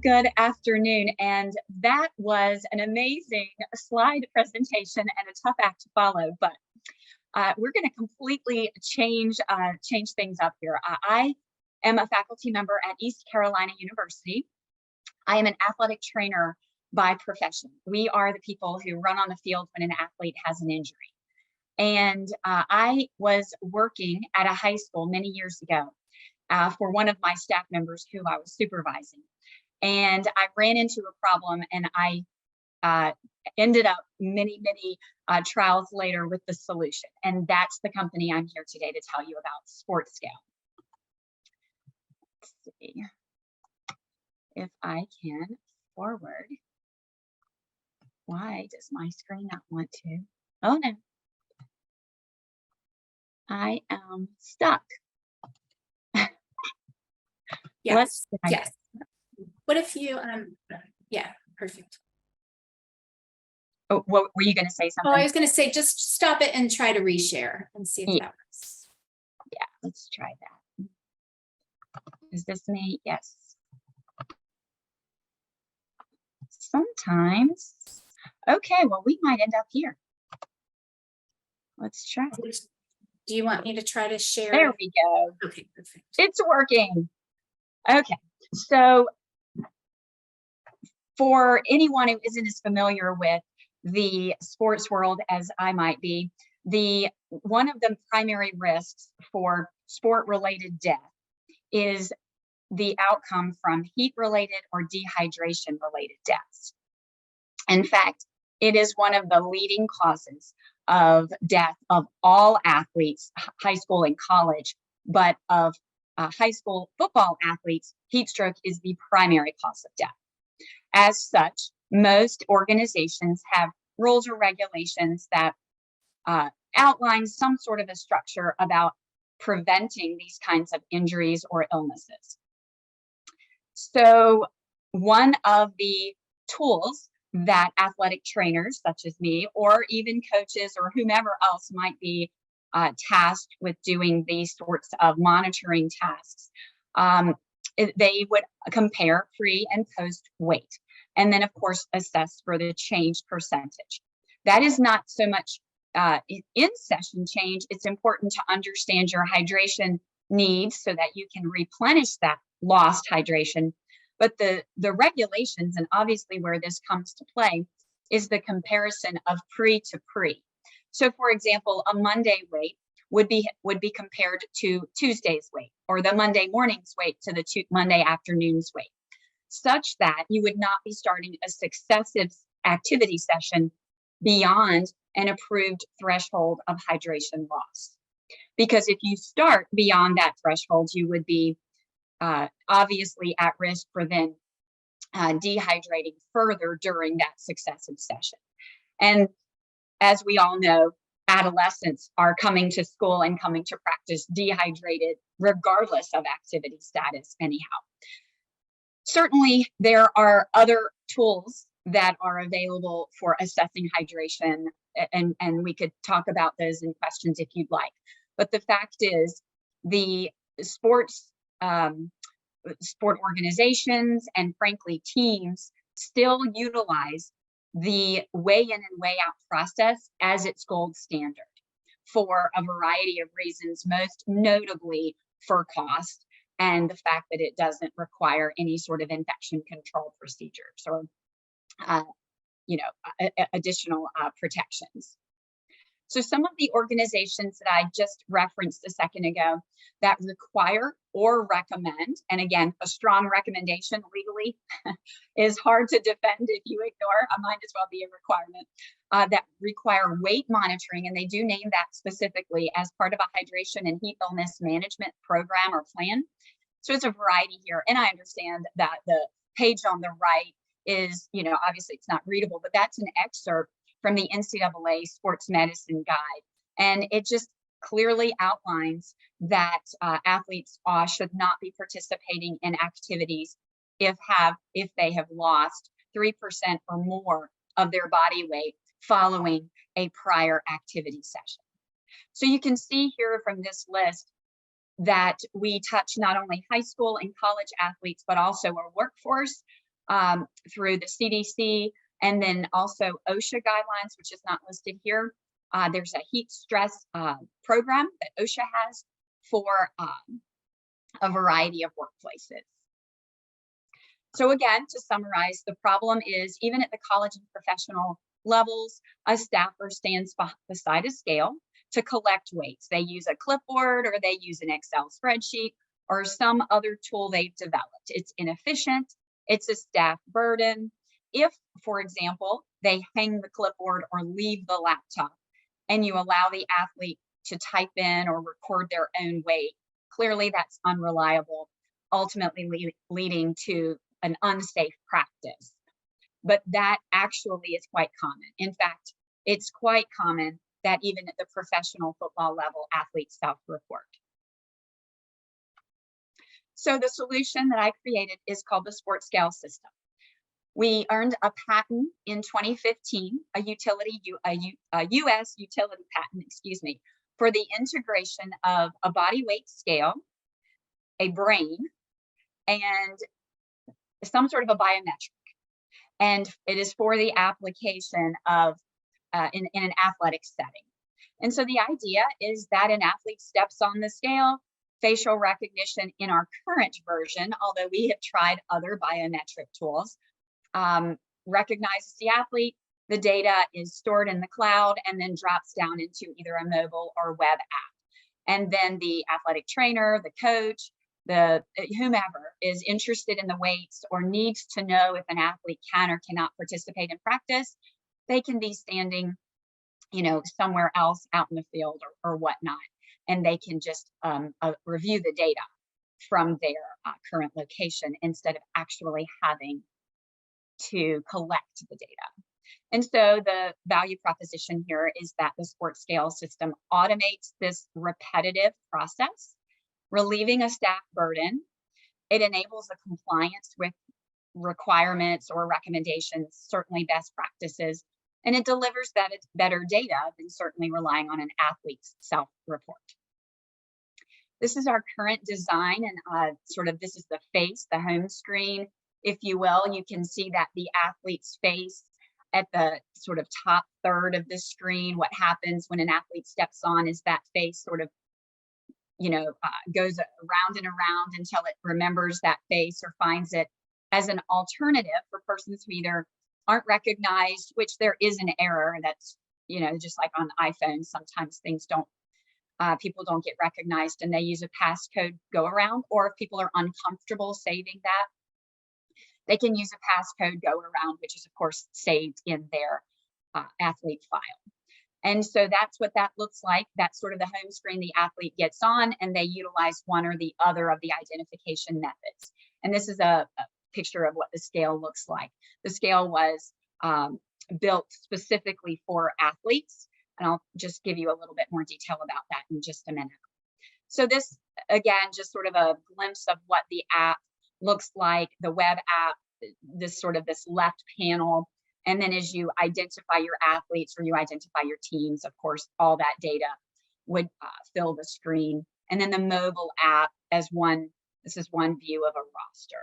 Good afternoon. And that was an amazing slide presentation and a tough act to follow, but we're going to completely change things up here. I am a faculty member at East Carolina University. I am an athletic trainer by profession. We are the people who run on the field when an athlete has an injury. And I was working at a high school many years ago for one of my staff members who I was supervising. And I ran into a problem, and I ended up many trials later with the solution. And that's the company I'm here today to tell you about, SportScale. Let's see if I can forward. Why does my screen not want to? Oh no, I am stuck. Yes, yes. What if you, yeah, perfect. Oh, what were you going to say something? Oh, I was going to say, just stop it and try to reshare and see if that works. Yeah, let's try that. Is this me? Yes. Sometimes. Okay, well, we might end up here. Let's try. Do you want me to try to share? There we go. Okay, perfect. It's working. Okay, so for anyone who isn't as familiar with the sports world as I might be, one of the primary risks for sport-related death is the outcome from heat-related or dehydration-related deaths. In fact, it is one of the leading causes of death of all athletes, high school and college, but of high school football athletes, heat stroke is the primary cause of death. As such, most organizations have rules or regulations that outline some sort of a structure about preventing these kinds of injuries or illnesses. So one of the tools that athletic trainers such as me, or even coaches or whomever else might be tasked with doing these sorts of monitoring tasks, they would compare pre and post weight, and then of course assess for the change percentage. That is not so much in session change. It's important to understand your hydration needs so that you can replenish that lost hydration. But the regulations, and obviously where this comes to play, is the comparison of pre to pre. So for example, a Monday weight would be compared to Tuesday's weight, or the Monday morning's weight to the Monday afternoon's weight, such that you would not be starting a successive activity session beyond an approved threshold of hydration loss. Because if you start beyond that threshold, you would be obviously at risk for then dehydrating further during that successive session. And as we all know, adolescents are coming to school and coming to practice dehydrated regardless of activity status anyhow. Certainly, there are other tools that are available for assessing hydration, and we could talk about those in questions if you'd like. But the fact is, the sport organizations and frankly teams still utilize the weigh-in and weigh-out process as its gold standard for a variety of reasons, most notably for cost and the fact that it doesn't require any sort of infection control procedures or additional protections. So some of the organizations that I just referenced a second ago that require or recommend, and again, a strong recommendation legally is hard to defend if you ignore, it might as well be a requirement, that require weight monitoring, and they do name that specifically as part of a hydration and heat illness management program or plan. So it's a variety here, and I understand that the page on the right is, obviously it's not readable, but that's an excerpt from the NCAA Sports Medicine Guide. And it just clearly outlines that athletes should not be participating in activities if they have lost 3% or more of their body weight following a prior activity session. So you can see here from this list that we touch not only high school and college athletes, but also our workforce, through the CDC, and then also OSHA guidelines, which is not listed here. There's a heat stress program that OSHA has for a variety of workplaces. So again, to summarize, the problem is even at the college and professional levels, a staffer stands beside a scale to collect weights. They use a clipboard or they use an Excel spreadsheet or some other tool they've developed. It's inefficient. It's a staff burden. If, for example, they hang the clipboard or leave the laptop and you allow the athlete to type in or record their own weight, clearly that's unreliable, ultimately leading to an unsafe practice. But that actually is quite common. In fact, it's quite common that even at the professional football level, athletes self-report. So the solution that I created is called the Sport Scale System. We earned a patent in 2015, a US utility patent, excuse me, for the integration of a body weight scale, a brain, and some sort of a biometric. And it is for the application of in an athletic setting. And so the idea is that an athlete steps on the scale, facial recognition in our current version, although we have tried other biometric tools, recognizes the athlete, the data is stored in the cloud and then drops down into either a mobile or web app. And then the athletic trainer, the coach, the whomever is interested in the weights or needs to know if an athlete can or cannot participate in practice, they can be standing, somewhere else out in the field or whatnot, and they can just review the data from their current location instead of actually having to collect the data. And so the value proposition here is that the Sport Scale System automates this repetitive process, relieving a staff burden. It enables a compliance with requirements or recommendations, certainly best practices, and it delivers better data than certainly relying on an athlete's self-report. This is our current design, and this is the face, the home screen, if you will. You can see that the athlete's face at the sort of top third of the screen. What happens when an athlete steps on is that face sort of goes around and around until it remembers that face or finds it as an alternative for persons who either aren't recognized, which there is an error that's, just like on iPhones, sometimes things don't, people don't get recognized and they use a passcode go around, or if people are uncomfortable saving that, they can use a passcode go around, which is of course saved in their athlete file. And so that's what that looks like. That's sort of the home screen the athlete gets on, and they utilize one or the other of the identification methods. And this is a picture of what the scale looks like. The scale was built specifically for athletes, and I'll just give you a little bit more detail about that in just a minute. So this, again, just sort of a glimpse of what the app looks like, the web app, this left panel. And then as you identify your athletes or you identify your teams, of course, all that data would fill the screen. And then the mobile app as this is one view of a roster.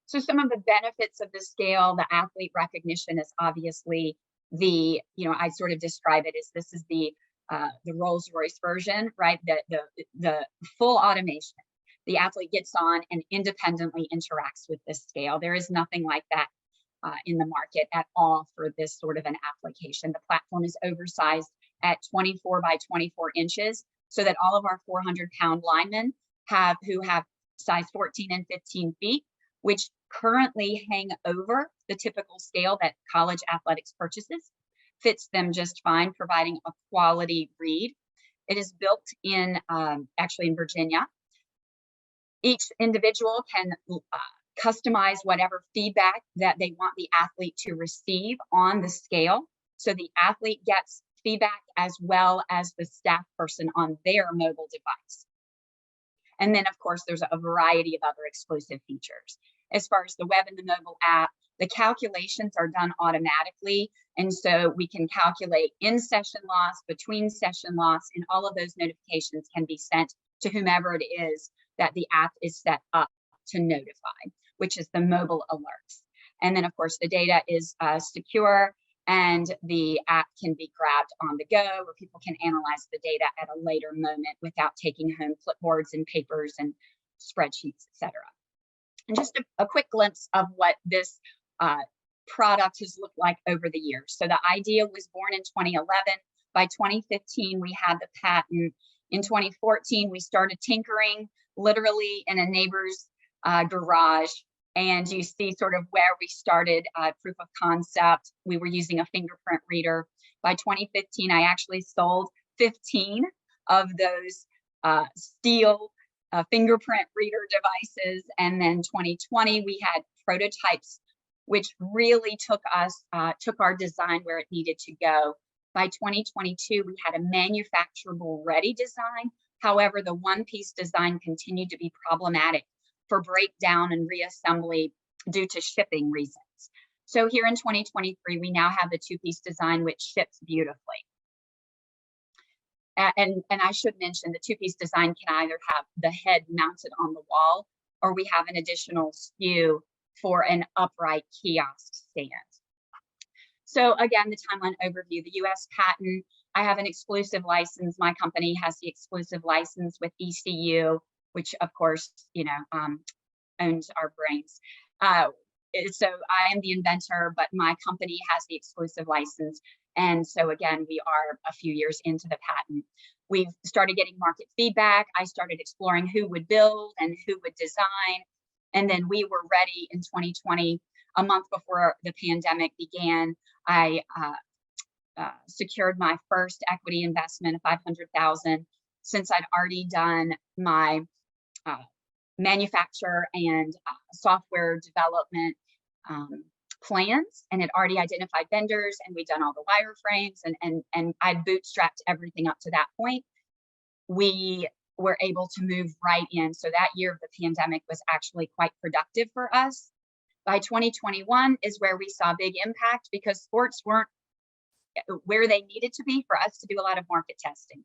So some of the benefits of the scale, the athlete recognition is obviously I sort of describe it as this is the Rolls-Royce version, right? The full automation. The athlete gets on and independently interacts with this scale. There is nothing like that in the market at all for this sort of an application. The platform is oversized at 24 by 24 inches so that all of our 400-pound linemen who have size 14 and 15 feet, which currently hang over the typical scale that college athletics purchases, fits them just fine, providing a quality read. It is built in actually in Virginia. Each individual can customize whatever feedback that they want the athlete to receive on the scale. So the athlete gets feedback as well as the staff person on their mobile device. And then, of course, there's a variety of other exclusive features. As far as the web and the mobile app, the calculations are done automatically. And so we can calculate in-session loss, between session loss, and all of those notifications can be sent to whomever it is that the app is set up to notify. which is the mobile alerts. And then, of course, the data is secure, and the app can be grabbed on the go, or people can analyze the data at a later moment without taking home clipboards and papers and spreadsheets, etc. And just a quick glimpse of what this product has looked like over the years. So the idea was born in 2011. By 2015, we had the patent. In 2014, we started tinkering literally in a neighbor's garage. And you see sort of where we started, proof of concept. We were using a fingerprint reader. By 2015, I actually sold 15 of those steel fingerprint reader devices. And then 2020, we had prototypes, which really took our design where it needed to go. By 2022, we had a manufacturable ready design. However, the one-piece design continued to be problematic for breakdown and reassembly due to shipping reasons. So here in 2023, we now have the two-piece design, which ships beautifully. And I should mention the two-piece design can either have the head mounted on the wall, or we have an additional SKU for an upright kiosk stand. So again, the timeline overview, the US patent, I have an exclusive license. My company has the exclusive license with ECU, which of course, owns our brains. So I am the inventor, but my company has the exclusive license. And so again, we are a few years into the patent. We've started getting market feedback. I started exploring who would build and who would design. And then we were ready in 2020, a month before the pandemic began. I secured my first equity investment of $500,000 since I'd already done my manufacture and software development plans, and had already identified vendors, and we'd done all the wireframes, and I'd bootstrapped everything up to that point. We were able to move right in. So that year of the pandemic was actually quite productive for us. By 2021 is where we saw big impact, because sports weren't where they needed to be for us to do a lot of market testing.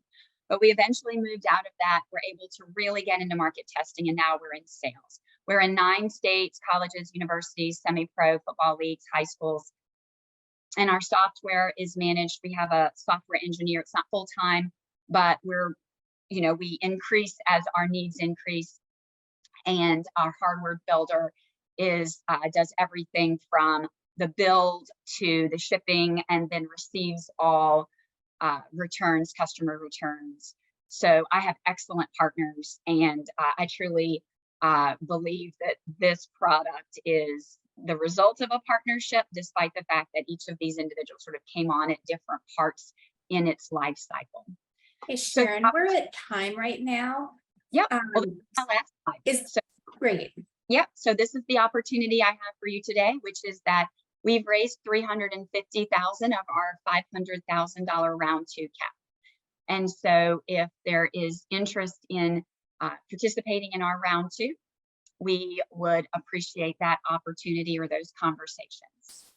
But we eventually moved out of that. We're able to really get into market testing, and now we're in sales. We're in 9 states, colleges, universities, semi-pro, football leagues, high schools. And our software is managed. We have a software engineer. It's not full-time, but we increase as our needs increase. And our hardware builder does everything from the build to the shipping, and then receives all returns, customer returns. So I have excellent partners, and I truly believe that this product is the result of a partnership, despite the fact that each of these individuals sort of came on at different parts in its life cycle. Hey, Sharon, we're at time right now. Yep. Well, my last slide. Is great. Yep. So this is the opportunity I have for you today, which is that we've raised $350,000 of our $500,000 round 2 cap. And so if there is interest in participating in our round 2, we would appreciate that opportunity or those conversations.